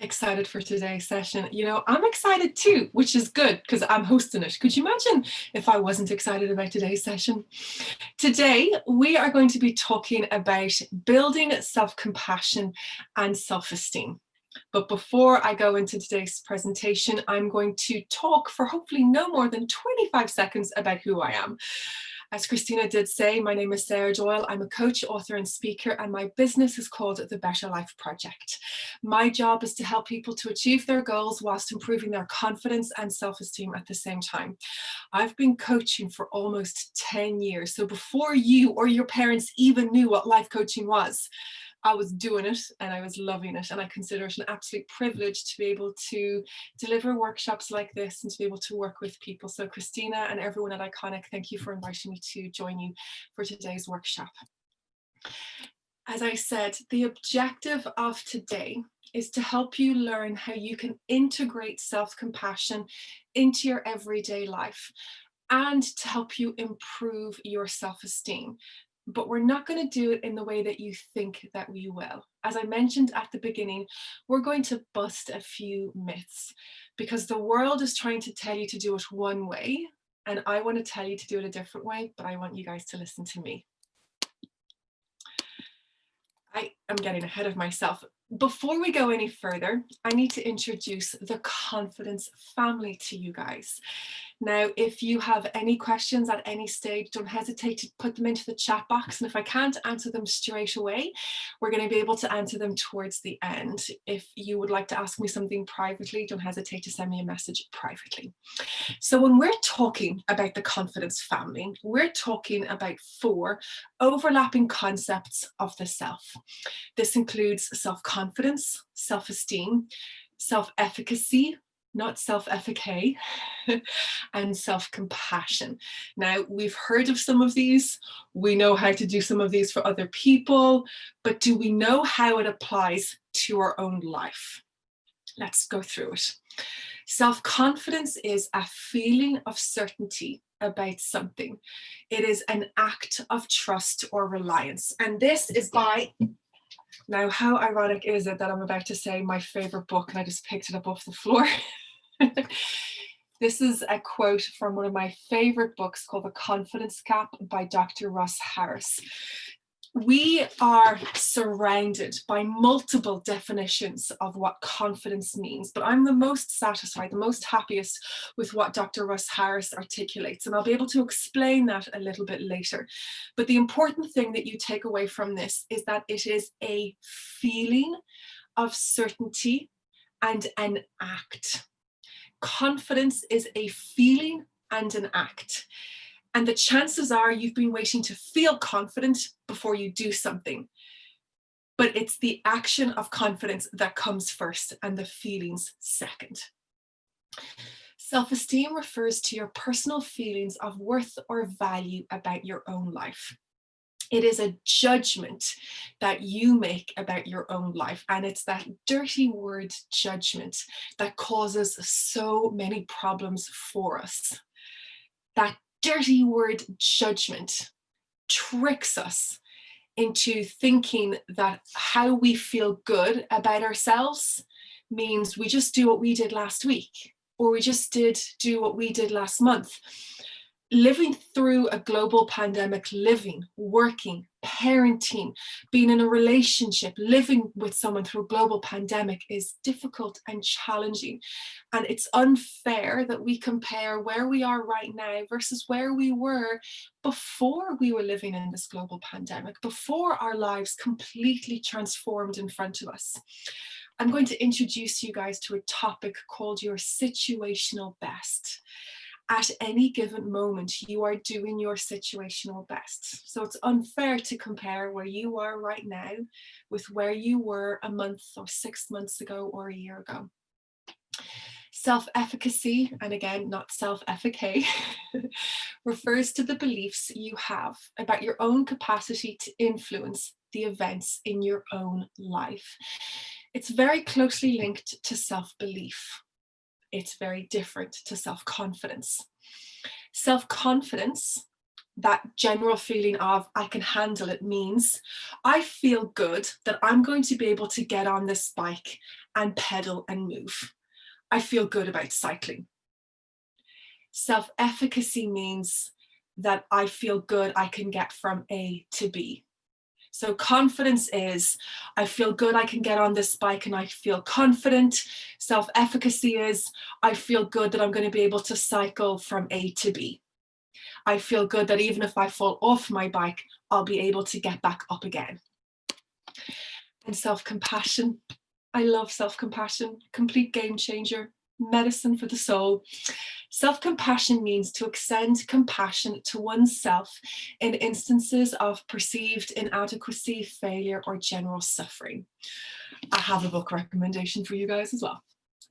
Excited for today's session. I'm excited too, which is good because I'm hosting it. Could you imagine if I wasn't excited about today's session? Today, we are going to be talking about building self-compassion and self-esteem. But before I go into today's presentation, I'm going to talk for hopefully no more than 25 seconds about who I am. As Christina did say, my name is Sarah Doyle. I'm a coach, author, and speaker, and my business is called The Better Life Project. My job is to help people to achieve their goals whilst improving their confidence and self-esteem at the same time. I've been coaching for almost 10 years. So before you or your parents even knew what life coaching was, I was doing it and I was loving it, and I consider it an absolute privilege to be able to deliver workshops like this and to be able to work with people. So Christina and everyone at Iconic, thank you for inviting me to join you for today's workshop. As I said, the objective of today is to help you learn how you can integrate self-compassion into your everyday life and to help you improve your self-esteem. But we're not going to do it in the way that you think that we will. As I mentioned at the beginning, we're going to bust a few myths because the world is trying to tell you to do it one way, and I want to tell you to do it a different way, but I want you guys to listen to me. I am getting ahead of myself. Before we go any further, I need to introduce the Confidence family to you guys. Now, if you have any questions at any stage, don't hesitate to put them into the chat box. And if I can't answer them straight away, we're going to be able to answer them towards the end. If you would like to ask me something privately, don't hesitate to send me a message privately. So when we're talking about the Confidence family, we're talking about 4 overlapping concepts of the self. This includes self-confidence, self-esteem, self-efficacy, not self-efficacy, and self-compassion. Now, we've heard of some of these. We know how to do some of these for other people, but do we know how it applies to our own life? Let's go through it. Self-confidence is a feeling of certainty about something. It is an act of trust or reliance. And this is by, now how ironic is it that I'm about to say my favorite book and I just picked it up off the floor. This is a quote from one of my favorite books called The Confidence Gap by Dr. Russ Harris. We are surrounded by multiple definitions of what confidence means, but I'm the most satisfied, the most happiest with what Dr. Russ Harris articulates, and I'll be able to explain that a little bit later. But the important thing that you take away from this is that it is a feeling of certainty and an act. Confidence is a feeling and an act. And the chances are you've been waiting to feel confident before you do something. But it's the action of confidence that comes first and the feelings second. Self-esteem refers to your personal feelings of worth or value about your own life. It is a judgment that you make about your own life. And it's that dirty word judgment that causes so many problems for us. That dirty word judgment tricks us into thinking that how we feel good about ourselves means we just do what we did last week, or we just do what we did last month. Living through a global pandemic, living, working, parenting, being in a relationship, living with someone through a global pandemic is difficult and challenging. And it's unfair that we compare where we are right now versus where we were before we were living in this global pandemic, before our lives completely transformed in front of us. I'm going to introduce you guys to a topic called your situational best. At any given moment, you are doing your situational best. So it's unfair to compare where you are right now with where you were a month or 6 months ago or a year ago. Self-efficacy, and again, not self-efficacy, refers to the beliefs you have about your own capacity to influence the events in your own life. It's very closely linked to self-belief. It's very different to self-confidence. Self-confidence, that general feeling of I can handle it, means I feel good that I'm going to be able to get on this bike and pedal and move. I feel good about cycling. Self-efficacy means that I feel good I can get from A to B. So confidence is, I feel good I can get on this bike and I feel confident. Self-efficacy is, I feel good that I'm going to be able to cycle from A to B. I feel good that even if I fall off my bike, I'll be able to get back up again. And self-compassion. I love self-compassion, complete game changer, medicine for the soul. Self-compassion means to extend compassion to oneself in instances of perceived inadequacy, failure, or general suffering. I have a book recommendation for you guys as well.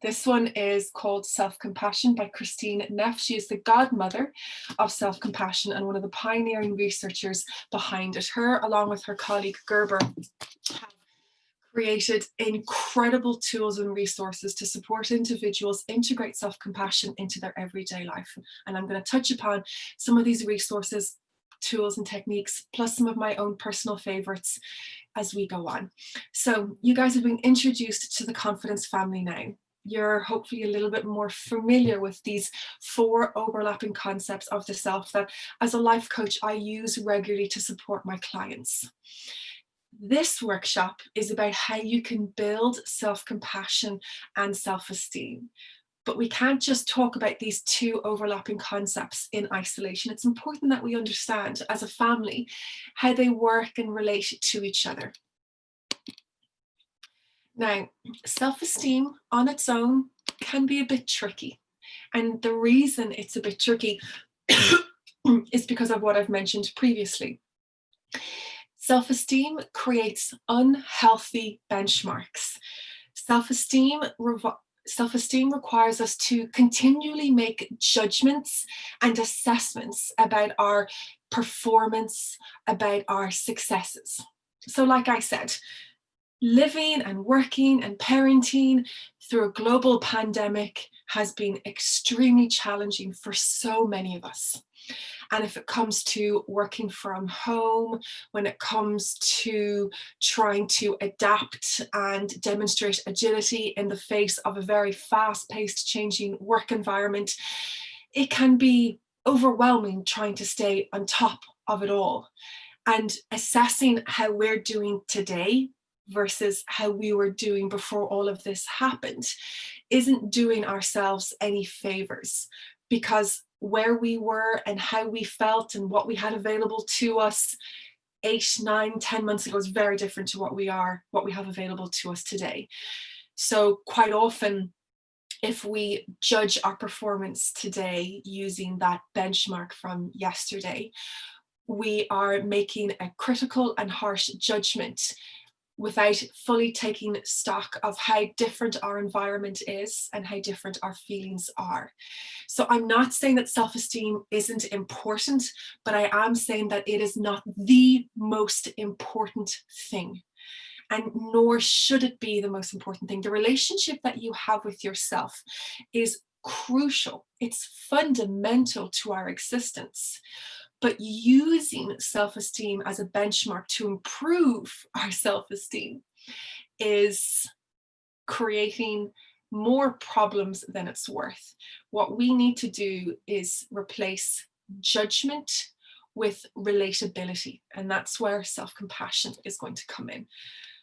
This one is called Self-Compassion by Christine Neff. She is the godmother of self-compassion and one of the pioneering researchers behind it. Her, along with her colleague Gerber, have created incredible tools and resources to support individuals integrate self-compassion into their everyday life. And I'm going to touch upon some of these resources, tools and techniques, plus some of my own personal favorites as we go on. So you guys have been introduced to the confidence family now. You're hopefully a little bit more familiar with these 4 overlapping concepts of the self that as a life coach, I use regularly to support my clients. This workshop is about how you can build self-compassion and self-esteem. But we can't just talk about these 2 overlapping concepts in isolation. It's important that we understand as a family how they work and relate to each other. Now, self-esteem on its own can be a bit tricky. And the reason it's a bit tricky is because of what I've mentioned previously. Self-esteem creates unhealthy benchmarks. Self-esteem requires us to continually make judgments and assessments about our performance, about our successes. So like I said, living and working and parenting through a global pandemic has been extremely challenging for so many of us. And if it comes to working from home, when it comes to trying to adapt and demonstrate agility in the face of a very fast-paced changing work environment, it can be overwhelming trying to stay on top of it all. And assessing how we're doing today versus how we were doing before all of this happened isn't doing ourselves any favors, because where we were and how we felt and what we had available to us 8, 9, 10 months ago is very different to what we have available to us today. So quite often, if we judge our performance today using that benchmark from yesterday, we are making a critical and harsh judgment without fully taking stock of how different our environment is and how different our feelings are. So I'm not saying that self-esteem isn't important, but I am saying that it is not the most important thing. And nor should it be the most important thing. The relationship that you have with yourself is crucial. It's fundamental to our existence. But using self-esteem as a benchmark to improve our self-esteem is creating more problems than it's worth. What we need to do is replace judgment with relatability, and that's where self-compassion is going to come in.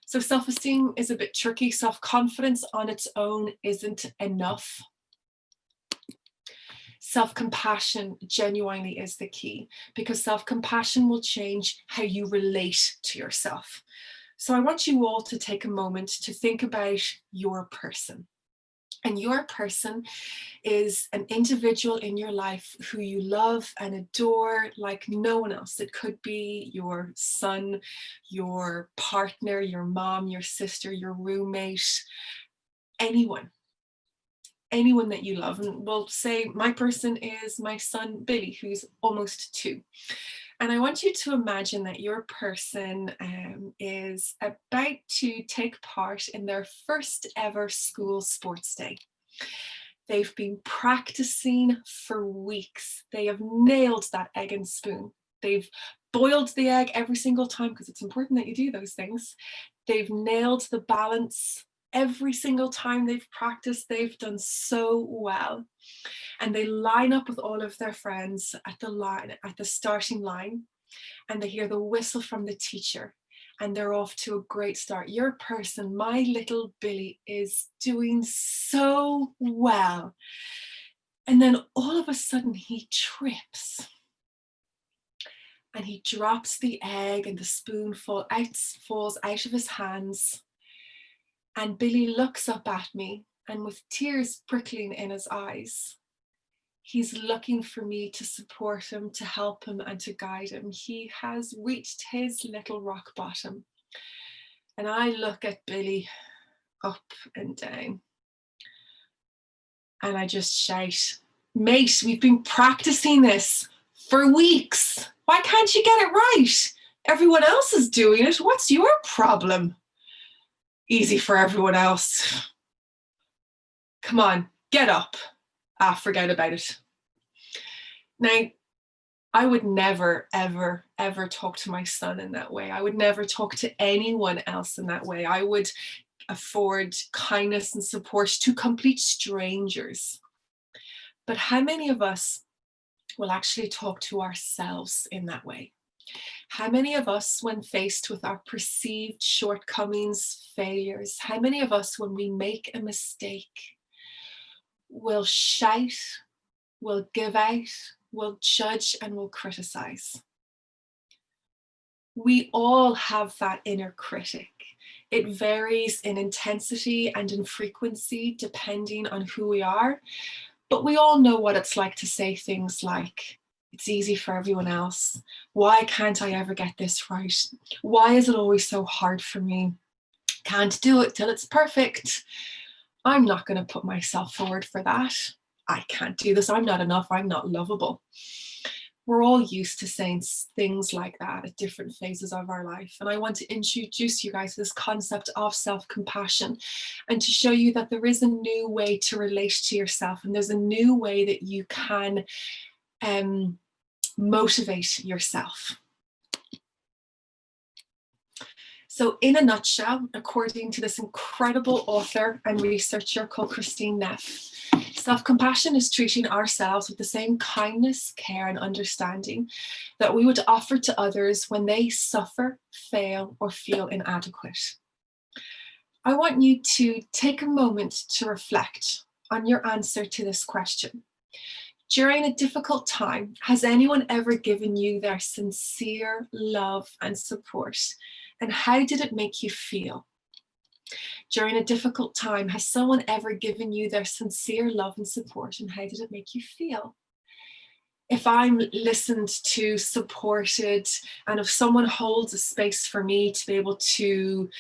So self-esteem is a bit tricky. Self-confidence on its own isn't enough. Self-compassion genuinely is the key, because self-compassion will change how you relate to yourself. So I want you all to take a moment to think about your person. And your person is an individual in your life who you love and adore like no one else. It could be your son, your partner, your mom, your sister, your roommate, anyone that you love. And we'll say my person is my son Billy, who's almost 2. And I want you to imagine that your person is about to take part in their first ever school sports day. They've been practicing for weeks. They have nailed that egg and spoon. They've boiled the egg every single time, because it's important that you do those things. They've nailed the balance every single time they've practiced, they've done so well. And they line up with all of their friends at the starting line, and they hear the whistle from the teacher, and they're off to a great start. Your person, my little Billy, is doing so well. And then all of a sudden he trips and he drops the egg, and the spoon falls out of his hands. And Billy looks up at me, and with tears prickling in his eyes, he's looking for me to support him, to help him, and to guide him. He has reached his little rock bottom. And I look at Billy up and down, and I just shout, "Mate, we've been practicing this for weeks. Why can't you get it right? Everyone else is doing it. What's your problem? Easy for everyone else. Come on, get up. Forget about it." Now, I would never, ever, ever talk to my son in that way. I would never talk to anyone else in that way. I would afford kindness and support to complete strangers. But how many of us will actually talk to ourselves in that way? How many of us, when faced with our perceived shortcomings, failures, how many of us, when we make a mistake, will shout, will give out, will judge, and will criticize? We all have that inner critic. It varies in intensity and in frequency depending on who we are, but we all know what it's like to say things like, "It's easy for everyone else. Why can't I ever get this right? Why is it always so hard for me? Can't do it till it's perfect. I'm not going to put myself forward for that. I can't do this. I'm not enough. I'm not lovable." We're all used to saying things like that at different phases of our life. And I want to introduce you guys to this concept of self-compassion, and to show you that there is a new way to relate to yourself, and there's a new way that you can motivate yourself. So in a nutshell, according to this incredible author and researcher called Christine Neff, self-compassion is treating ourselves with the same kindness, care, and understanding that we would offer to others when they suffer, fail, or feel inadequate. I want you to take a moment to reflect on your answer to this question. During a difficult time, has anyone ever given you their sincere love and support? And how did it make you feel? During a difficult time, has someone ever given you their sincere love and support, and how did it make you feel? If I'm listened to, supported, and if someone holds a space for me to be able to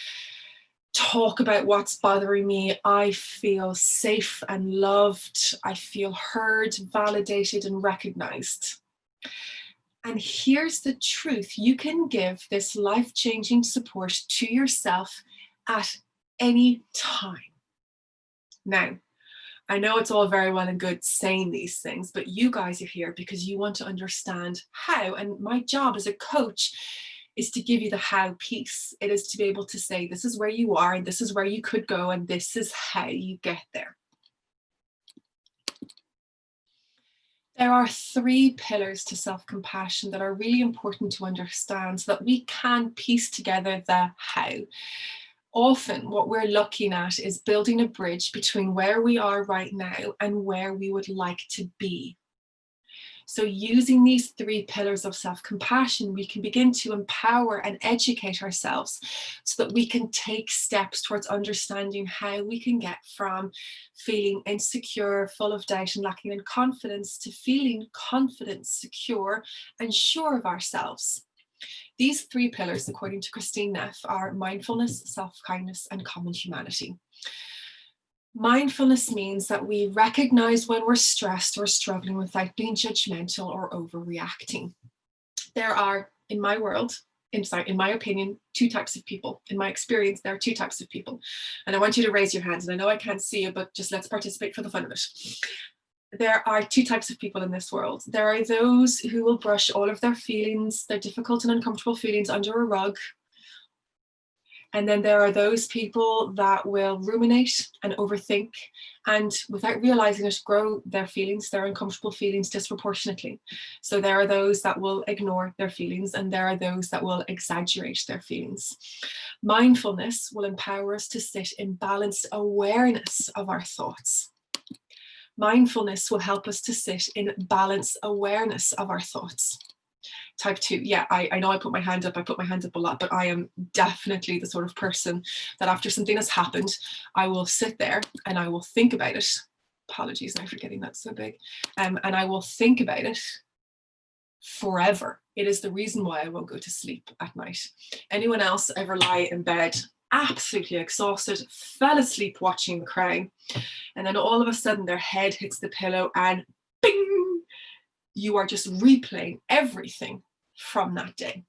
talk about what's bothering me, I feel safe and loved. I feel heard, validated, and recognized. And here's the truth. You can give this life-changing support to yourself at any time. Now, I know it's all very well and good saying these things, but you guys are here because you want to understand how. And my job as a coach is to give you the how piece. It is to be able to say, this is where you are, and this is where you could go, and this is how you get there. There are 3 pillars to self-compassion that are really important to understand so that we can piece together the how. Often what we're looking at is building a bridge between where we are right now and where we would like to be. So using these 3 pillars of self-compassion, we can begin to empower and educate ourselves so that we can take steps towards understanding how we can get from feeling insecure, full of doubt, and lacking in confidence to feeling confident, secure, and sure of ourselves. These 3 pillars, according to Christine Neff, are mindfulness, self-kindness, and common humanity. Mindfulness means that we recognize when we're stressed or struggling without being judgmental or overreacting. There are, in my opinion, 2 types of people. In my experience, there are 2 types of people. And I want you to raise your hands. And I know I can't see you, but just let's participate for the fun of it. There are 2 types of people in this world. There are those who will brush all of their feelings, their difficult and uncomfortable feelings, under a rug. And then there are those people that will ruminate and overthink, and without realizing it, grow their feelings, their uncomfortable feelings, disproportionately. So there are those that will ignore their feelings, and there are those that will exaggerate their feelings. Mindfulness will empower us to sit in balanced awareness of our thoughts. Mindfulness will help us to sit in balanced awareness of our thoughts. Type 2, yeah, I know I put my hand up a lot, but I am definitely the sort of person that after something has happened, I will sit there and I will think about it. Apologies now for getting that so big. And I will think about it forever. It is the reason why I won't go to sleep at night. Anyone else ever lie in bed absolutely exhausted, fell asleep watching The Crown, and then all of a sudden their head hits the pillow and bing, you are just replaying everything from that day.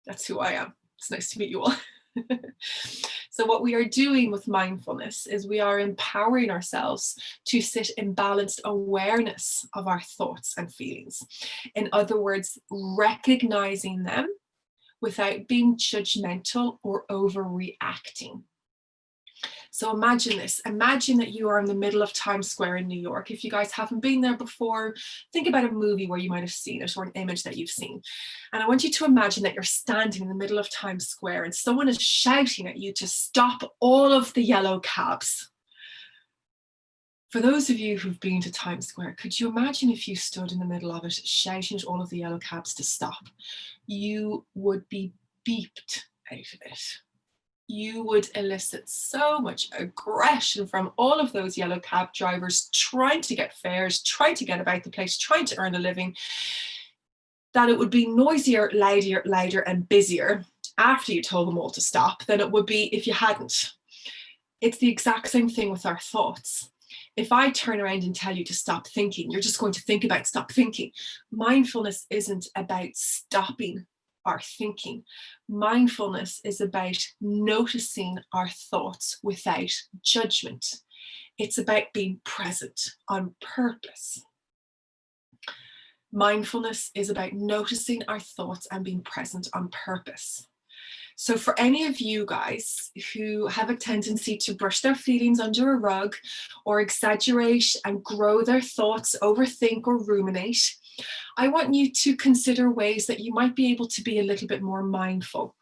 That's who I am. It's nice to meet you all. So what we are doing with mindfulness is we are empowering ourselves to sit in balanced awareness of our thoughts and feelings. In other words, recognizing them without being judgmental or overreacting. So imagine this. Imagine that you are in the middle of Times Square in New York. If you guys haven't been there before, think about a movie where you might have seen it or an image that you've seen. And I want you to imagine that you're standing in the middle of Times Square and someone is shouting at you to stop all of the yellow cabs. For those of you who've been to Times Square, could you imagine if you stood in the middle of it shouting at all of the yellow cabs to stop? You would be beeped out of it. You would elicit so much aggression from all of those yellow cab drivers trying to get fares, trying to get about the place, trying to earn a living, that it would be noisier, louder, and busier after you told them all to stop than it would be if you hadn't. It's the exact same thing with our thoughts. If I turn around and tell you to stop thinking, you're just going to think about stop thinking. Mindfulness isn't about stopping our thinking. Mindfulness is about noticing our thoughts without judgment. It's about being present on purpose. Mindfulness is about noticing our thoughts and being present on purpose. So for any of you guys who have a tendency to brush their feelings under a rug or exaggerate and grow their thoughts, overthink or ruminate, I want you to consider ways that you might be able to be a little bit more mindful.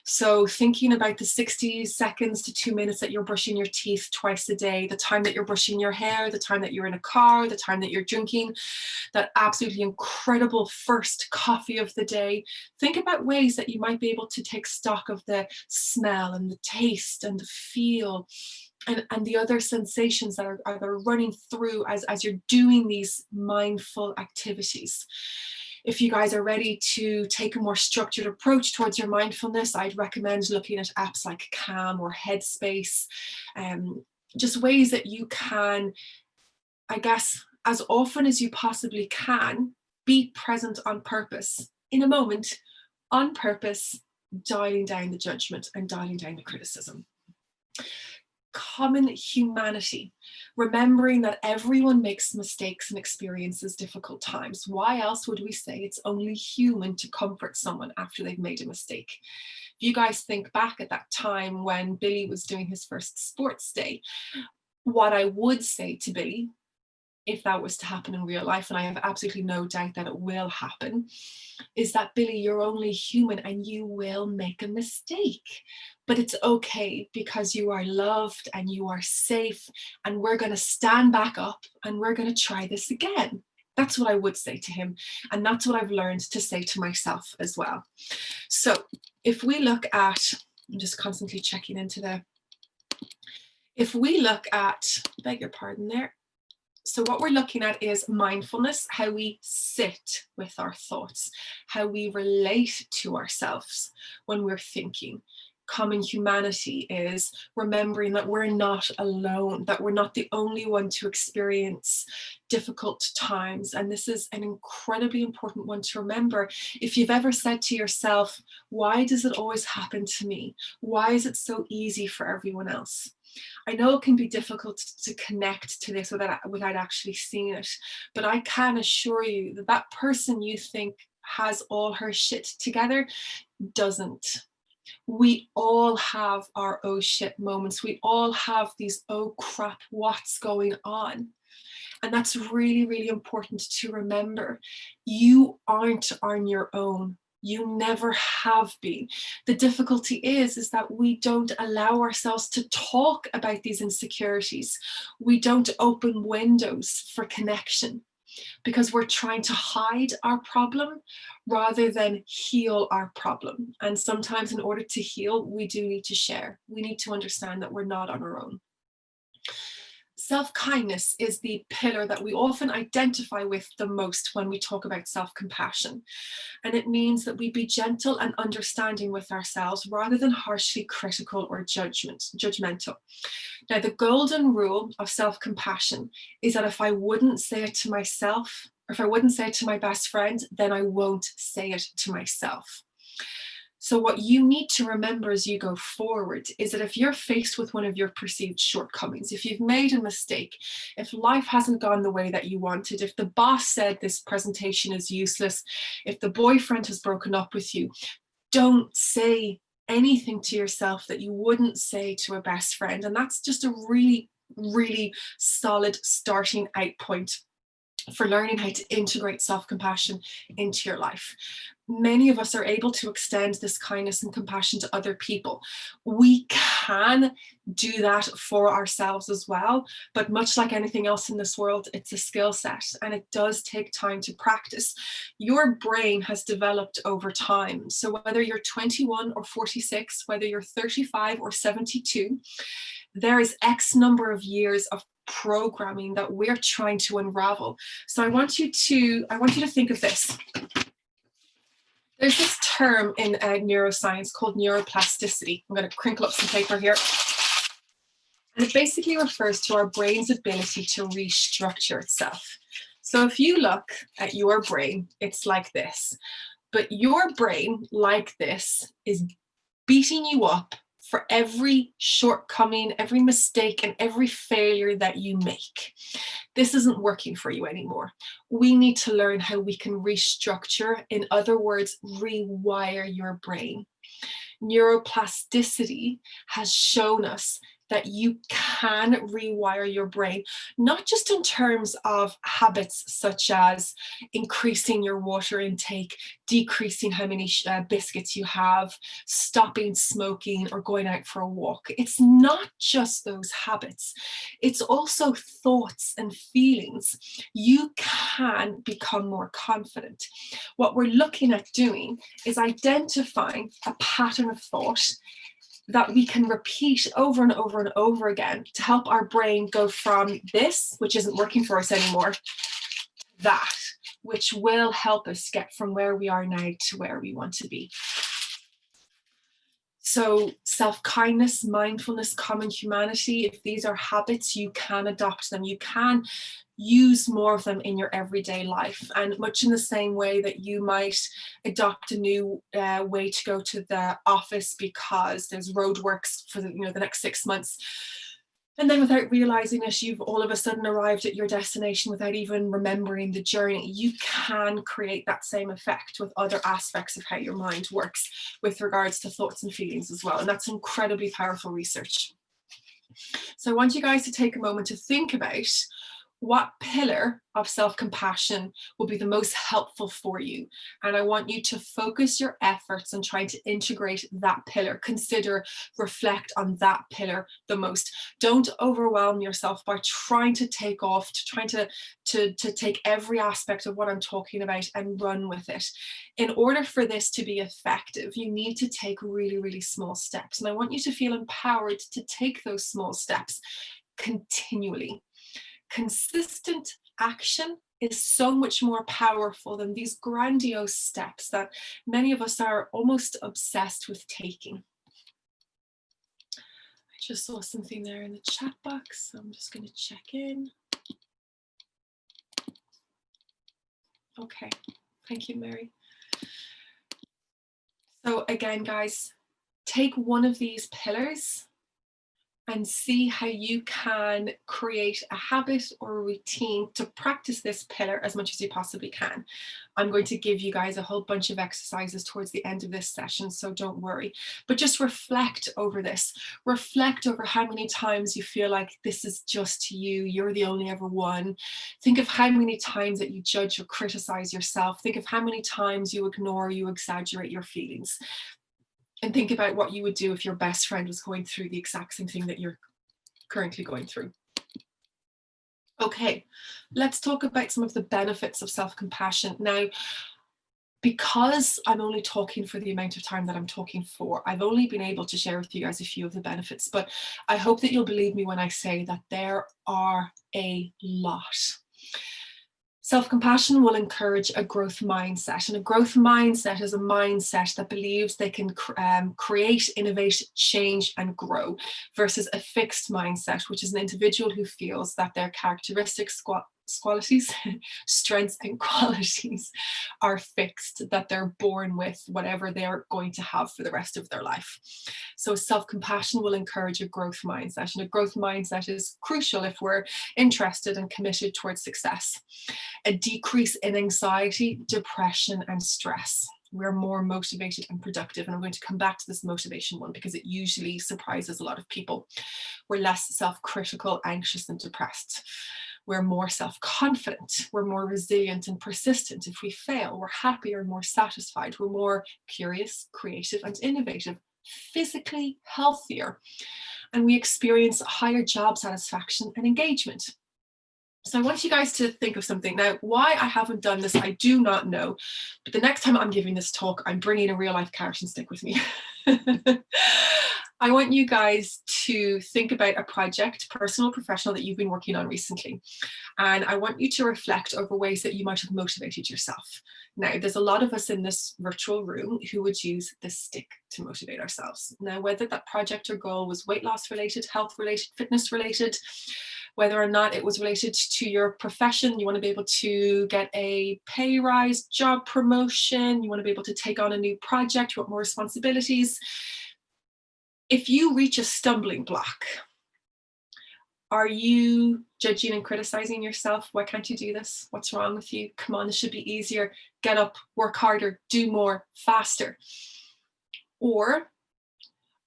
So thinking about the 60 seconds to 2 minutes that you're brushing your teeth twice a day, the time that you're brushing your hair, the time that you're in a car, the time that you're drinking that absolutely incredible first coffee of the day. Think about ways that you might be able to take stock of the smell and the taste and the feel and the other sensations that are running through as you're doing these mindful activities. If you guys are ready to take a more structured approach towards your mindfulness, I'd recommend looking at apps like Calm or Headspace, just ways that you can, I guess, as often as you possibly can, be present on purpose in a moment, on purpose, dialing down the judgment and dialing down the criticism. Common humanity, remembering that everyone makes mistakes and experiences difficult times. Why else would we say it's only human to comfort someone after they've made a mistake? If you guys think back at that time when Billy was doing his first sports day, what I would say to Billy, if that was to happen in real life, and I have absolutely no doubt that it will happen, is that Billy, you're only human and you will make a mistake. But it's okay because you are loved and you are safe, and we're going to stand back up and we're going to try this again. That's what I would say to him. And that's what I've learned to say to myself as well. So if we look at, I'm just constantly checking into if we look at, beg your pardon there. So what we're looking at is mindfulness, how we sit with our thoughts, how we relate to ourselves when we're thinking. Common humanity is remembering that we're not alone, that we're not the only one to experience difficult times. And this is an incredibly important one to remember. If you've ever said to yourself, why does it always happen to me? Why is it so easy for everyone else? I know it can be difficult to connect to this without actually seeing it, but I can assure you that that person you think has all her shit together doesn't. We all have our oh shit moments. We all have these oh crap, what's going on? And that's really, really important to remember. You aren't on your own. You never have been. The difficulty is that we don't allow ourselves to talk about these insecurities. We don't open windows for connection because we're trying to hide our problem rather than heal our problem. And sometimes in order to heal, we do need to share. We need to understand that we're not on our own. Self-kindness is the pillar that we often identify with the most when we talk about self-compassion. And it means that we be gentle and understanding with ourselves rather than harshly critical or judgmental. Now, the golden rule of self-compassion is that if I wouldn't say it to myself, or if I wouldn't say it to my best friend, then I won't say it to myself. So what you need to remember as you go forward is that if you're faced with one of your perceived shortcomings, if you've made a mistake, if life hasn't gone the way that you wanted, if the boss said this presentation is useless, if the boyfriend has broken up with you, don't say anything to yourself that you wouldn't say to a best friend. And that's just a really, really solid starting out point for learning how to integrate self-compassion into your life. Many of us are able to extend this kindness and compassion to other people. We can do that for ourselves as well, but much like anything else in this world, it's a skill set and it does take time to practice. Your brain has developed over time. So whether you're 21 or 46, whether you're 35 or 72, there is X number of years of programming that we're trying to unravel. So I want you to think of this. There's this term in neuroscience called neuroplasticity. I'm going to crinkle up some paper here. And it basically refers to our brain's ability to restructure itself. So if you look at your brain, it's like this. But your brain, like this, is beating you up for every shortcoming, every mistake, and every failure that you make. This isn't working for you anymore. We need to learn how we can restructure, in other words, rewire your brain. Neuroplasticity has shown us that you can rewire your brain, not just in terms of habits such as increasing your water intake, decreasing how many biscuits you have, stopping smoking, or going out for a walk. It's not just those habits. It's also thoughts and feelings. You can become more confident. What we're looking at doing is identifying a pattern of thought that we can repeat over and over and over again to help our brain go from this, which isn't working for us anymore, that, which will help us get from where we are now to where we want to be. So self-kindness, mindfulness, common humanity, if these are habits, you can adopt them. You can use more of them in your everyday life. And much in the same way that you might adopt a new way to go to the office because there's roadworks for the next 6 months. And then without realizing it, you've all of a sudden arrived at your destination without even remembering the journey. You can create that same effect with other aspects of how your mind works with regards to thoughts and feelings as well. And that's incredibly powerful research. So I want you guys to take a moment to think about what pillar of self-compassion will be the most helpful for you. And I want you to focus your efforts on trying to integrate that pillar. Consider, reflect on that pillar the most. Don't overwhelm yourself by trying to take off, trying to take every aspect of what I'm talking about and run with it. In order for this to be effective, you need to take really, really small steps. And I want you to feel empowered to take those small steps continually. Consistent action is so much more powerful than these grandiose steps that many of us are almost obsessed with taking. I just saw something there in the chat box, so I'm just going to check in. Okay, thank you, Mary. So again, guys, take one of these pillars and see how you can create a habit or a routine to practice this pillar as much as you possibly can. I'm going to give you guys a whole bunch of exercises towards the end of this session, so don't worry. But just reflect over this. Reflect over how many times you feel like this is just you, you're the only ever one. Think of how many times that you judge or criticize yourself. Think of how many times you ignore, you exaggerate your feelings. And think about what you would do if your best friend was going through the exact same thing that you're currently going through. Okay, let's talk about some of the benefits of self-compassion. Now, because I'm only talking for the amount of time that I'm talking for, I've only been able to share with you guys a few of the benefits, but I hope that you'll believe me when I say that there are a lot. Self-compassion will encourage a growth mindset, and a growth mindset is a mindset that believes they can create, innovate, change, and grow, versus a fixed mindset, which is an individual who feels that their characteristics, qualities, strengths, and qualities are fixed, that they're born with, whatever they're going to have for the rest of their life. So self-compassion will encourage a growth mindset, and a growth mindset is crucial if we're interested and committed towards success. A decrease in anxiety, depression, and stress. We're more motivated and productive. And I'm going to come back to this motivation one because it usually surprises a lot of people. We're less self-critical, anxious, and depressed. We're more self-confident. We're more resilient and persistent. If we fail, we're happier, more satisfied. We're more curious, creative, and innovative, physically healthier. And we experience higher job satisfaction and engagement. So I want you guys to think of something. Now, why I haven't done this, I do not know. But the next time I'm giving this talk, I'm bringing a real life carrot and stick with me. I want you guys to think about a project, personal or professional, that you've been working on recently. And I want you to reflect over ways that you might have motivated yourself. Now, there's a lot of us in this virtual room who would use the stick to motivate ourselves. Now, whether that project or goal was weight loss related, health related, fitness related, whether or not it was related to your profession, you want to be able to get a pay rise, job promotion, you want to be able to take on a new project, you want more responsibilities. If you reach a stumbling block, are you judging and criticizing yourself? Why can't you do this? What's wrong with you? Come on, this should be easier. Get up, work harder, do more, faster. Or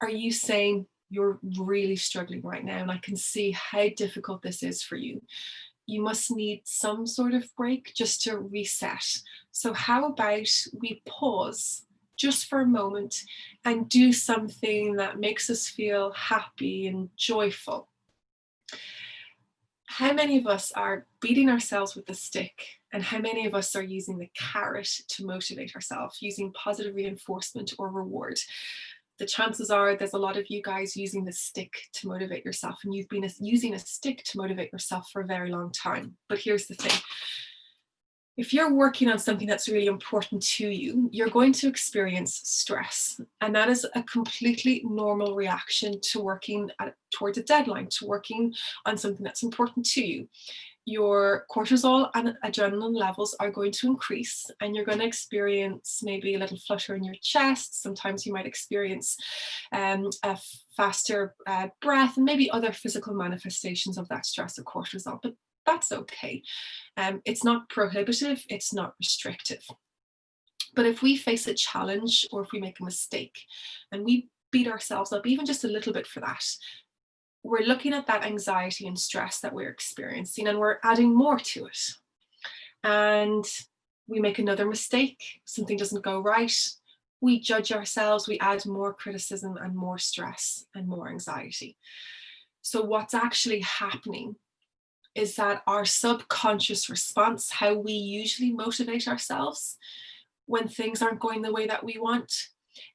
are you saying, you're really struggling right now and I can see how difficult this is for you. You must need some sort of break just to reset. So how about we pause just for a moment and do something that makes us feel happy and joyful? How many of us are beating ourselves with the stick, and how many of us are using the carrot to motivate ourselves, using positive reinforcement or reward? The chances are there's a lot of you guys using the stick to motivate yourself, and you've been using a stick to motivate yourself for a very long time. But here's the thing. If you're working on something that's really important to you, you're going to experience stress. And that is a completely normal reaction to working towards a deadline, to working on something that's important to you. Your cortisol and adrenaline levels are going to increase, and you're going to experience maybe a little flutter in your chest. Sometimes you might experience a faster breath, and maybe other physical manifestations of that stress or cortisol, but that's okay. It's not prohibitive, it's not restrictive. But if we face a challenge or if we make a mistake and we beat ourselves up even just a little bit for that, we're looking at that anxiety and stress that we're experiencing, and we're adding more to it. And we make another mistake, something doesn't go right, we judge ourselves, we add more criticism and more stress and more anxiety. So what's actually happening is that our subconscious response, how we usually motivate ourselves when things aren't going the way that we want,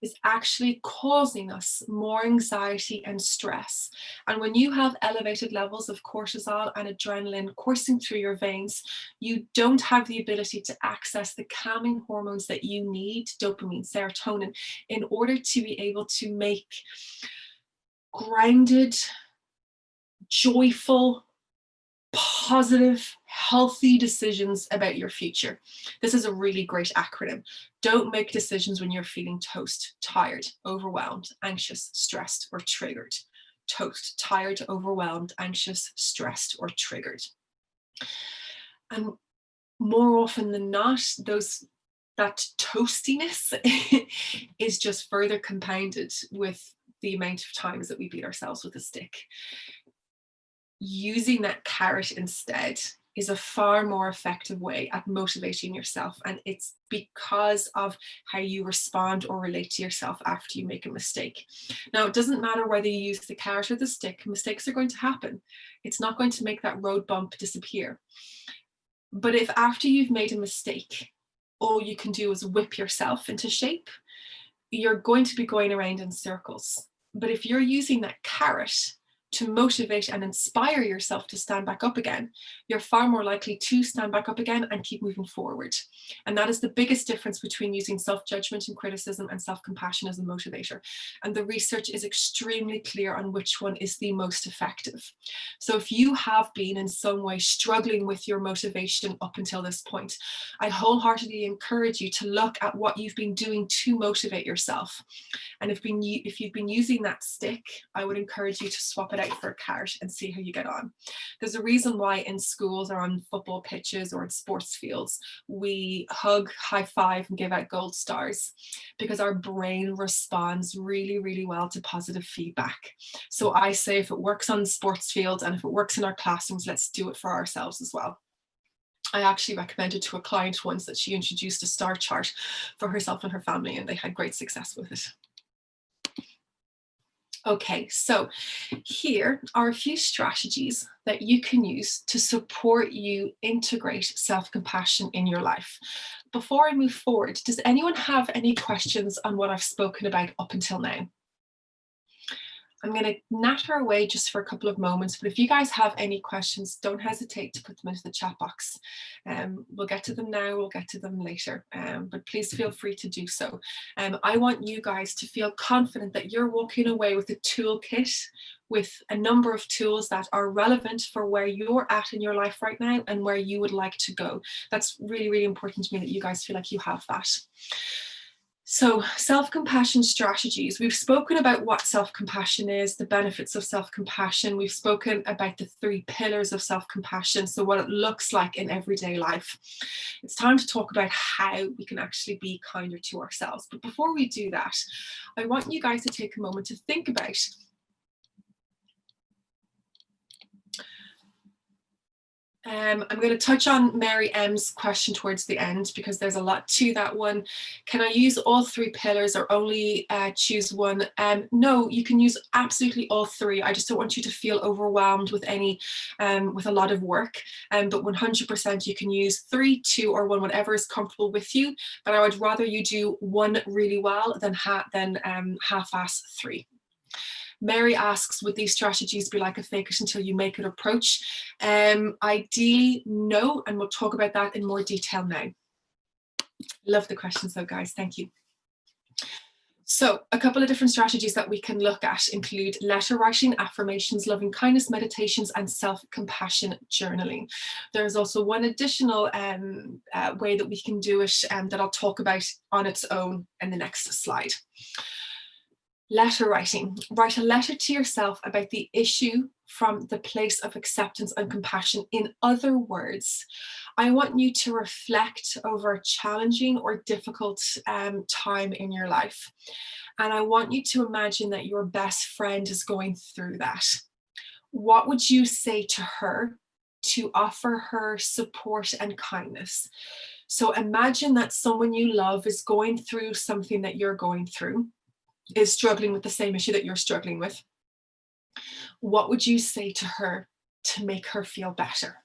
is actually causing us more anxiety and stress. And when you have elevated levels of cortisol and adrenaline coursing through your veins, you don't have the ability to access the calming hormones that you need, dopamine, serotonin, in order to be able to make grounded, joyful, positive, healthy decisions about your future. This is a really great acronym. Don't make decisions when you're feeling toast, tired, overwhelmed, anxious, stressed, or triggered. toast, tired, overwhelmed, anxious, stressed, or triggered. And more often than not, that toastiness is just further compounded with the amount of times that we beat ourselves with a stick. Using that carrot instead is a far more effective way at motivating yourself, and it's because of how you respond or relate to yourself after you make a mistake. Now, it doesn't matter whether you use the carrot or the stick, mistakes are going to happen. It's not going to make that road bump disappear. But if after you've made a mistake, all you can do is whip yourself into shape, you're going to be going around in circles. But if you're using that carrot to motivate and inspire yourself to stand back up again, you're far more likely to stand back up again and keep moving forward. And that is the biggest difference between using self-judgment and criticism and self-compassion as a motivator. And the research is extremely clear on which one is the most effective. So if you have been in some way struggling with your motivation up until this point, I wholeheartedly encourage you to look at what you've been doing to motivate yourself. And if you've been using that stick, I would encourage you to swap it out for a carrot and see how you get on. There's a reason why in schools or on football pitches or in sports fields, we hug, high five, and give out gold stars, because our brain responds really, really well to positive feedback. So I say, if it works on the sports field and if it works in our classrooms, let's do it for ourselves as well. I actually recommended to a client once that she introduced a star chart for herself and her family, and they had great success with it. Okay, so here are a few strategies that you can use to support you integrate self-compassion in your life. Before I move forward, does anyone have any questions on what I've spoken about up until now? I'm going to natter away just for a couple of moments, but if you guys have any questions, don't hesitate to put them into the chat box. We'll get to them now, we'll get to them later, but please feel free to do so. I want you guys to feel confident that you're walking away with a toolkit with a number of tools that are relevant for where you're at in your life right now and where you would like to go. That's really, really important to me that you guys feel like you have that. So self-compassion strategies. We've spoken about what self-compassion is, the benefits of self-compassion. We've spoken about the 3 pillars of self-compassion, so what it looks like in everyday life. It's time to talk about how we can actually be kinder to ourselves. But before we do that, I want you guys to take a moment to think about I'm going to touch on Mary M's question towards the end, because there's a lot to that one. Can I use all 3 pillars or only choose one? No, you can use absolutely all 3. I just don't want you to feel overwhelmed with with a lot of work. But 100% you can use 3, 2, or 1, whatever is comfortable with you. But I would rather you do 1 really well than half-ass 3. Mary asks, would these strategies be like a fake it until you make it approach? Ideally, no, and we'll talk about that in more detail now. Love the questions though, guys, thank you. So a couple of different strategies that we can look at include letter writing, affirmations, loving kindness meditations, and self-compassion journaling. There's also one additional way that we can do it that I'll talk about on its own in the next slide. Letter writing. Write a letter to yourself about the issue from the place of acceptance and compassion. In other words, I want you to reflect over a challenging or difficult time in your life. And I want you to imagine that your best friend is going through that. What would you say to her to offer her support and kindness? So imagine that someone you love is going through something that you're going through, is struggling with the same issue that you're struggling with. What would you say to her to make her feel better?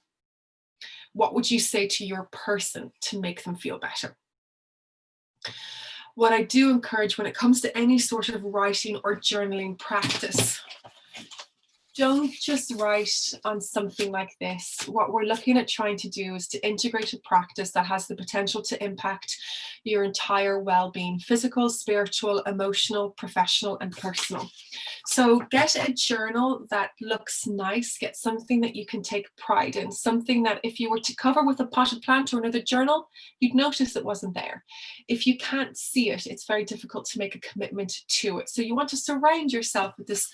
What would you say to your person to make them feel better? What I do encourage when it comes to any sort of writing or journaling practice, don't just write on something like this. What we're looking at trying to do is to integrate a practice that has the potential to impact your entire well-being, physical, spiritual, emotional, professional, and personal. So get a journal that looks nice, get something that you can take pride in, something that if you were to cover with a potted plant or another journal, you'd notice it wasn't there. If you can't see it, it's very difficult to make a commitment to it. So you want to surround yourself with this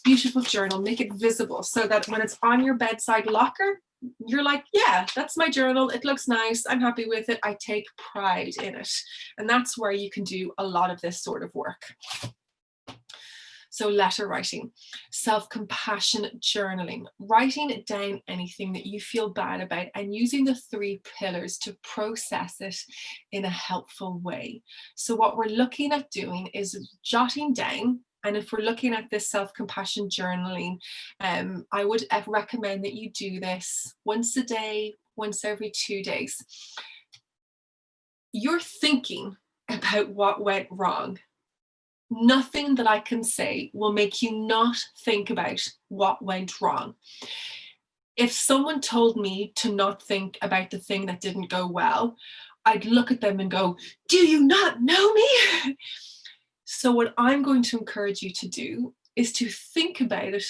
beautiful journal, make it visible so that when it's on your bedside locker, you're like, yeah, that's my journal. It looks nice. I'm happy with it. I take pride in it. And that's where you can do a lot of this sort of work. So letter writing, self-compassion journaling, writing down anything that you feel bad about and using the 3 pillars to process it in a helpful way. So what we're looking at doing is jotting down, and if we're looking at this self-compassion journaling, I would recommend that you do this once a day, once every 2 days. You're thinking about what went wrong. Nothing that I can say will make you not think about what went wrong. If someone told me to not think about the thing that didn't go well, I'd look at them and go, do you not know me? So what I'm going to encourage you to do is to think about it,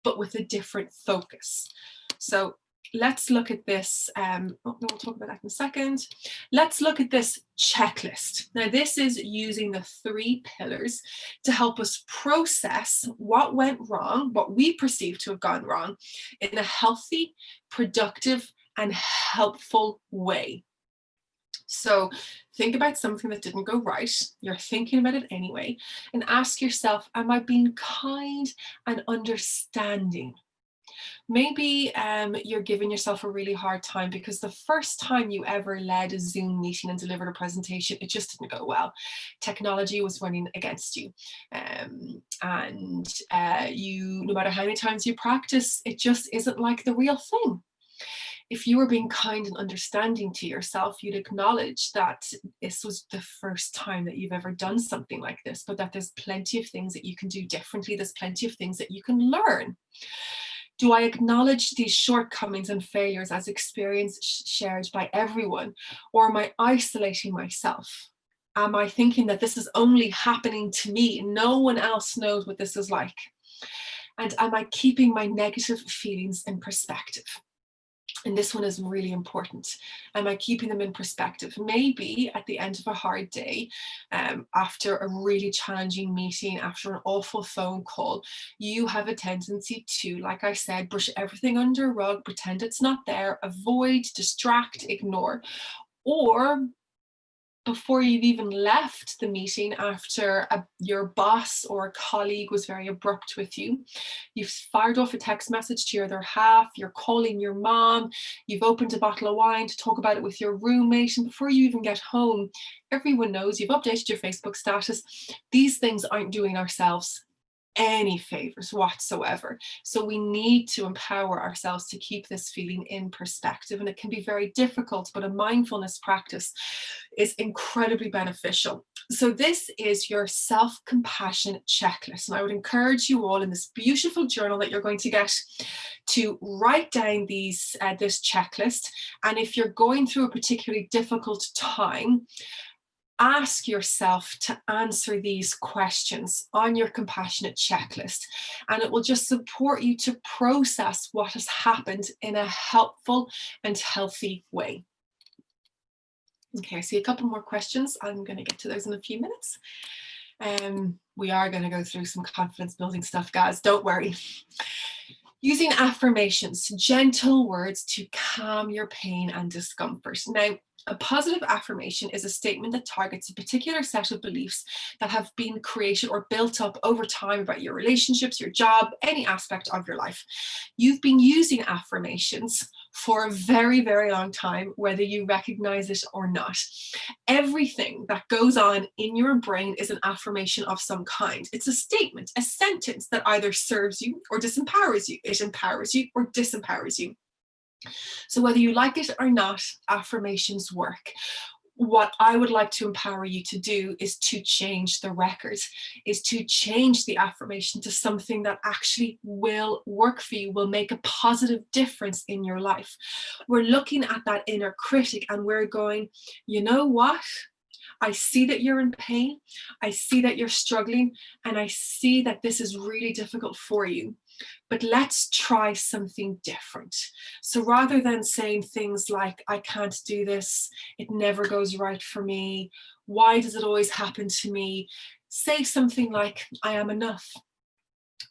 but with a different focus. So let's look at this. We'll talk about that in a second. Let's look at this checklist. Now, this is using the 3 pillars to help us process what went wrong, what we perceive to have gone wrong, in a healthy, productive, and helpful way. So think about something that didn't go right. You're thinking about it anyway, and ask yourself, am I being kind and understanding? Maybe you're giving yourself a really hard time because the first time you ever led a Zoom meeting and delivered a presentation, it just didn't go well. Technology was running against you. No matter how many times you practice, it just isn't like the real thing. If you were being kind and understanding to yourself, you'd acknowledge that this was the first time that you've ever done something like this, but that there's plenty of things that you can do differently. There's plenty of things that you can learn. Do I acknowledge these shortcomings and failures as experience shared by everyone? Or am I isolating myself? Am I thinking that this is only happening to me? No one else knows what this is like. And am I keeping my negative feelings in perspective? And this one is really important. Am I keeping them in perspective? Maybe at the end of a hard day, after a really challenging meeting, after an awful phone call, you have a tendency to, like I said, brush everything under a rug, pretend it's not there, avoid, distract, ignore. Or before you've even left the meeting, after your boss or a colleague was very abrupt with you, you've fired off a text message to your other half, you're calling your mom, you've opened a bottle of wine to talk about it with your roommate, and before you even get home, everyone knows you've updated your Facebook status. These things aren't doing ourselves any favors whatsoever. So we need to empower ourselves to keep this feeling in perspective. And it can be very difficult, but a mindfulness practice is incredibly beneficial. So this is your self-compassion checklist. And I would encourage you all in this beautiful journal that you're going to get to write down this checklist. And if you're going through a particularly difficult time, ask yourself to answer these questions on your compassionate checklist, and it will just support you to process what has happened in a helpful and healthy way. Okay, I see a couple more questions. I'm going to get to those in a few minutes. We are going to go through some confidence building stuff, guys, don't worry. Using affirmations, gentle words to calm your pain and discomfort. Now, a positive affirmation is a statement that targets a particular set of beliefs that have been created or built up over time about your relationships, your job, any aspect of your life. You've been using affirmations for a very, very long time, whether you recognize it or not. Everything that goes on in your brain is an affirmation of some kind. It's a statement, a sentence that either serves you or disempowers you. It empowers you or disempowers you. So whether you like it or not, affirmations work. What I would like to empower you to do is to change the record, is to change the affirmation to something that actually will work for you, will make a positive difference in your life. We're looking at that inner critic and we're going, you know what? I see that you're in pain. I see that you're struggling. And I see that this is really difficult for you. But let's try something different. So rather than saying things like, I can't do this, it never goes right for me, why does it always happen to me? Say something like, I am enough.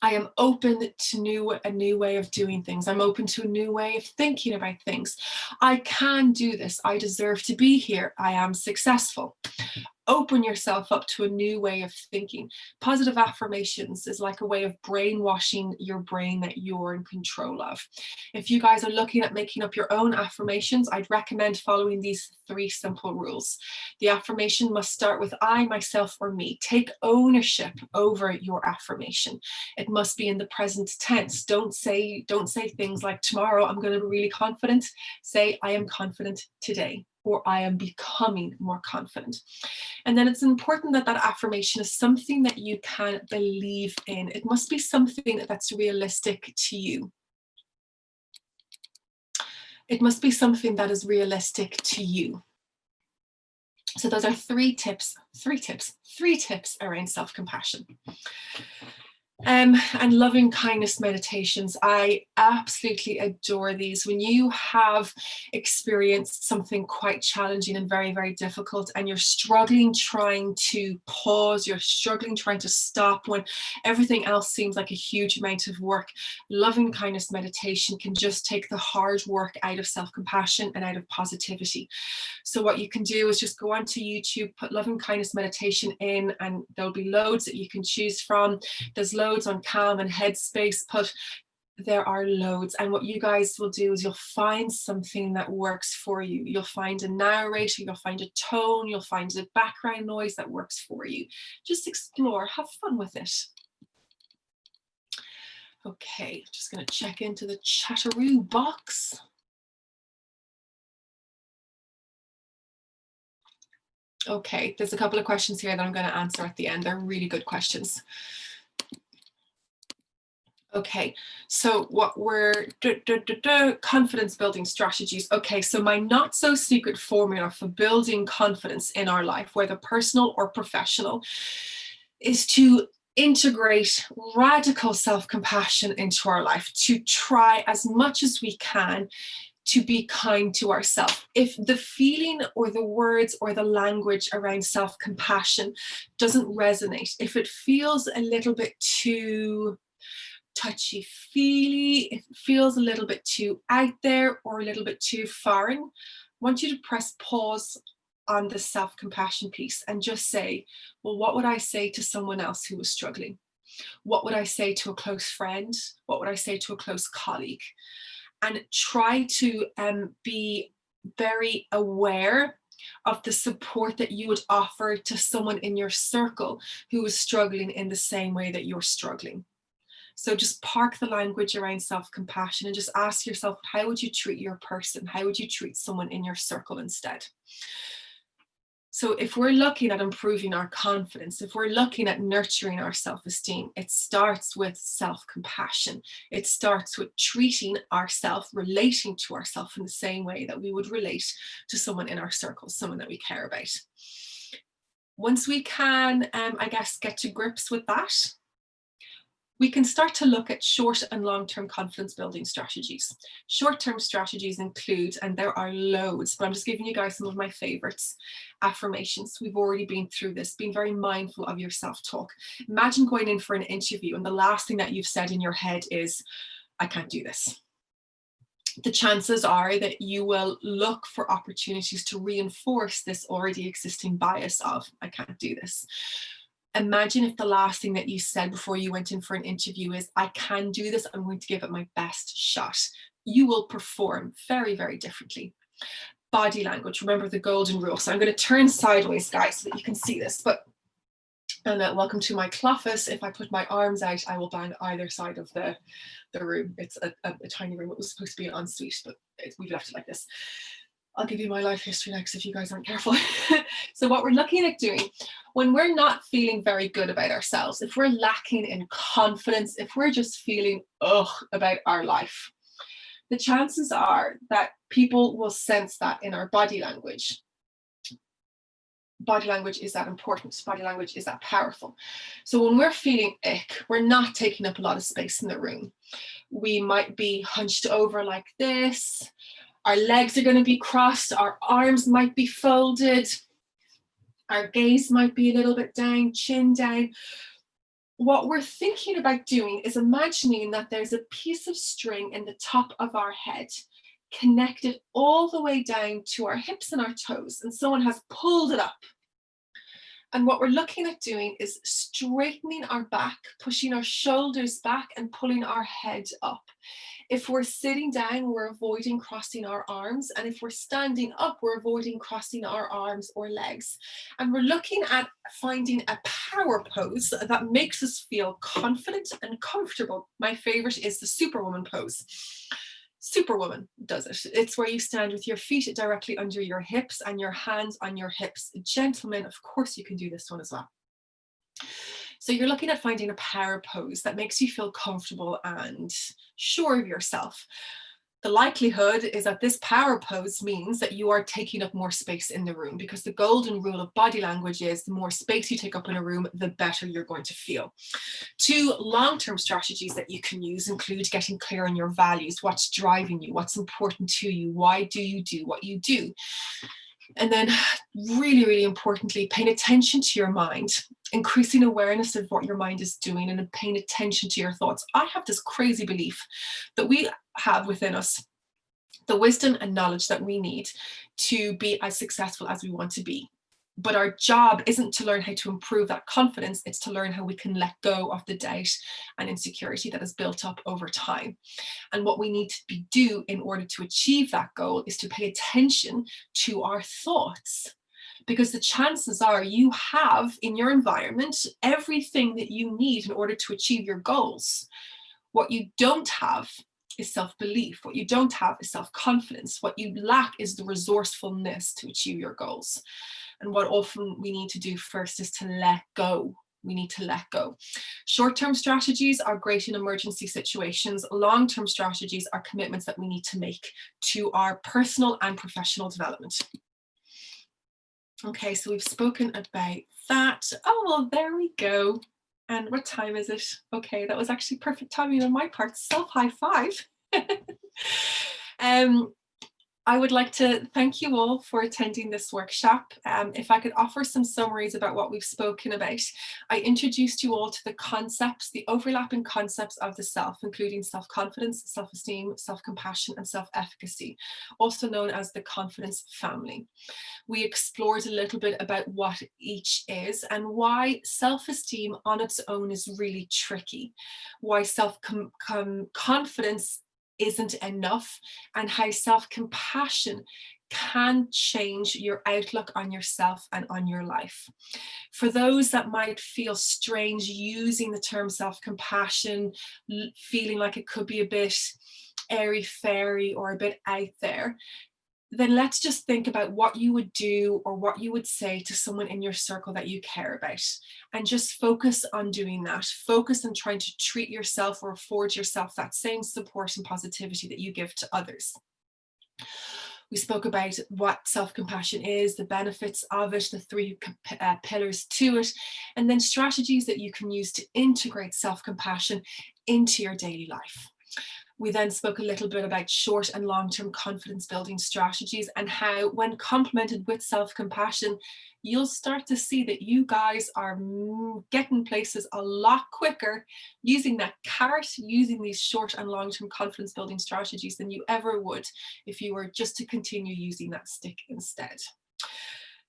I am open to a new way of doing things. I'm open to a new way of thinking about things. I can do this. I deserve to be here. I am successful. Open yourself up to a new way of thinking. Positive affirmations is like a way of brainwashing your brain that you're in control of. If you guys are looking at making up your own affirmations, I'd recommend following these 3 simple rules. The affirmation must start with I, myself, or me. Take ownership over your affirmation. It must be in the present tense. Don't say things like tomorrow I'm going to be really confident. Say I am confident today, or I am becoming more confident. And then it's important that that affirmation is something that you can believe in. It must be something that's realistic to you. It must be something that is realistic to you. So those are 3 tips around self-compassion. And loving kindness meditations. I absolutely adore these. When you have experienced something quite challenging and very, very difficult, and you're struggling trying to pause, you're struggling trying to stop when everything else seems like a huge amount of work, loving kindness meditation can just take the hard work out of self-compassion and out of positivity. So what you can do is just go onto YouTube, put loving kindness meditation in, and there'll be loads that you can choose from. There's loads on Calm and Headspace, but there are loads. And what you guys will do is you'll find something that works for you. You'll find a narrator, you'll find a tone, you'll find a background noise that works for you. Just explore, have fun with it. Okay, just going to check into the chatteroo box. Okay, there's a couple of questions here that I'm going to answer at the end. They're really good questions. Okay, so what we're confidence building strategies. Okay, so my not so secret formula for building confidence in our life, whether personal or professional, is to integrate radical self-compassion into our life, to try as much as we can to be kind to ourselves. If the feeling or the words or the language around self-compassion doesn't resonate, if it feels a little bit too touchy-feely, if it feels a little bit too out there or a little bit too foreign, I want you to press pause on the self-compassion piece and just say, well, what would I say to someone else who was struggling? What would I say to a close friend? What would I say to a close colleague? And try to be very aware of the support that you would offer to someone in your circle who is struggling in the same way that you're struggling. So just park the language around self-compassion and just ask yourself, how would you treat your person? How would you treat someone in your circle instead? So if we're looking at improving our confidence, if we're looking at nurturing our self-esteem, it starts with self-compassion. It starts with treating ourselves, relating to ourselves in the same way that we would relate to someone in our circle, someone that we care about. Once we can, I guess, get to grips with that, we can start to look at short and long-term confidence building strategies. Short-term strategies include, and there are loads, but I'm just giving you guys some of my favorites. Affirmations. We've already been through this, being very mindful of your self-talk. Imagine going in for an interview and the last thing that you've said in your head is, I can't do this. The chances are that you will look for opportunities to reinforce this already existing bias of, I can't do this. Imagine if the last thing that you said before you went in for an interview is, I can do this, I'm going to give it my best shot. You will perform very, very differently. Body language, remember the golden rule. So I'm going to turn sideways, guys, so that you can see this. And welcome to my cloffice. If I put my arms out, I will bang either side of the room. It's a tiny room. It was supposed to be an ensuite, but we've left it like this. I'll give you my life history next if you guys aren't careful. So what we're looking at doing when we're not feeling very good about ourselves, if we're lacking in confidence, if we're just feeling about our life, the chances are that people will sense that in our body language. body language is that important. Body language is that powerful. So when we're feeling ick, we're not taking up a lot of space in the room. We might be hunched over like this. Our legs are going to be crossed. Our arms might be folded. Our gaze might be a little bit down, chin down. What we're thinking about doing is imagining that there's a piece of string in the top of our head, connected all the way down to our hips and our toes, and someone has pulled it up. And what we're looking at doing is straightening our back, pushing our shoulders back and pulling our head up. If we're sitting down, we're avoiding crossing our arms. And if we're standing up, we're avoiding crossing our arms or legs. And we're looking at finding a power pose that makes us feel confident and comfortable. My favorite is the Superwoman pose. Superwoman does it. It's where you stand with your feet directly under your hips and your hands on your hips. Gentlemen, of course you can do this one as well. So you're looking at finding a power pose that makes you feel comfortable and sure of yourself. The likelihood is that this power pose means that you are taking up more space in the room, because the golden rule of body language is the more space you take up in a room, the better you're going to feel. 2 long-term strategies that you can use include getting clear on your values, what's driving you, what's important to you, why do you do what you do. And then really, really importantly, paying attention to your mind, increasing awareness of what your mind is doing and paying attention to your thoughts. I have this crazy belief that we have within us the wisdom and knowledge that we need to be as successful as we want to be. But our job isn't to learn how to improve that confidence, it's to learn how we can let go of the doubt and insecurity that is built up over time. And what we need to do in order to achieve that goal is to pay attention to our thoughts. Because the chances are you have in your environment everything that you need in order to achieve your goals. What you don't have is self-belief. What you don't have is self-confidence. What you lack is the resourcefulness to achieve your goals. And what often we need to do first is to let go. We need to let go. Short-term strategies are great in emergency situations. Long-term strategies are commitments that we need to make to our personal and professional development. Okay, so we've spoken about that. Oh, well, there we go. And what time is it? Okay, that was actually perfect timing on my part. Self-high five. I would like to thank you all for attending this workshop. If I could offer some summaries about what we've spoken about. I introduced you all to the concepts, the overlapping concepts of the self, including self-confidence, self-esteem, self-compassion, and self-efficacy, also known as the confidence family. We explored a little bit about what each is and why self-esteem on its own is really tricky, why self-confidence isn't enough, and how self-compassion can change your outlook on yourself and on your life. For those that might feel strange using the term self-compassion, feeling like it could be a bit airy-fairy or a bit out there, then let's just think about what you would do or what you would say to someone in your circle that you care about, and just focus on doing that. Focus on trying to treat yourself or afford yourself that same support and positivity that you give to others. We spoke about what self-compassion is, the benefits of it, the 3 pillars to it, and then strategies that you can use to integrate self-compassion into your daily life. We then spoke a little bit about short and long-term confidence building strategies and how, when complemented with self-compassion, you'll start to see that you guys are getting places a lot quicker using that carrot, using these short and long-term confidence building strategies than you ever would if you were just to continue using that stick instead.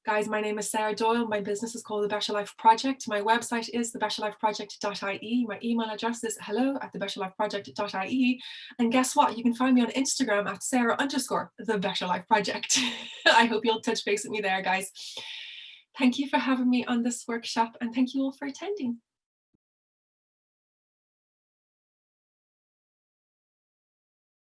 Guys, my name is Sarah Doyle. My business is called The Better Life Project. My website is thebetterlifeproject.ie. My email address is hello@thebetterlifeproject.ie. And guess what? You can find me on Instagram at Sarah_thebetterlifeproject. I hope you'll touch base with me there, guys. Thank you for having me on this workshop, and thank you all for attending.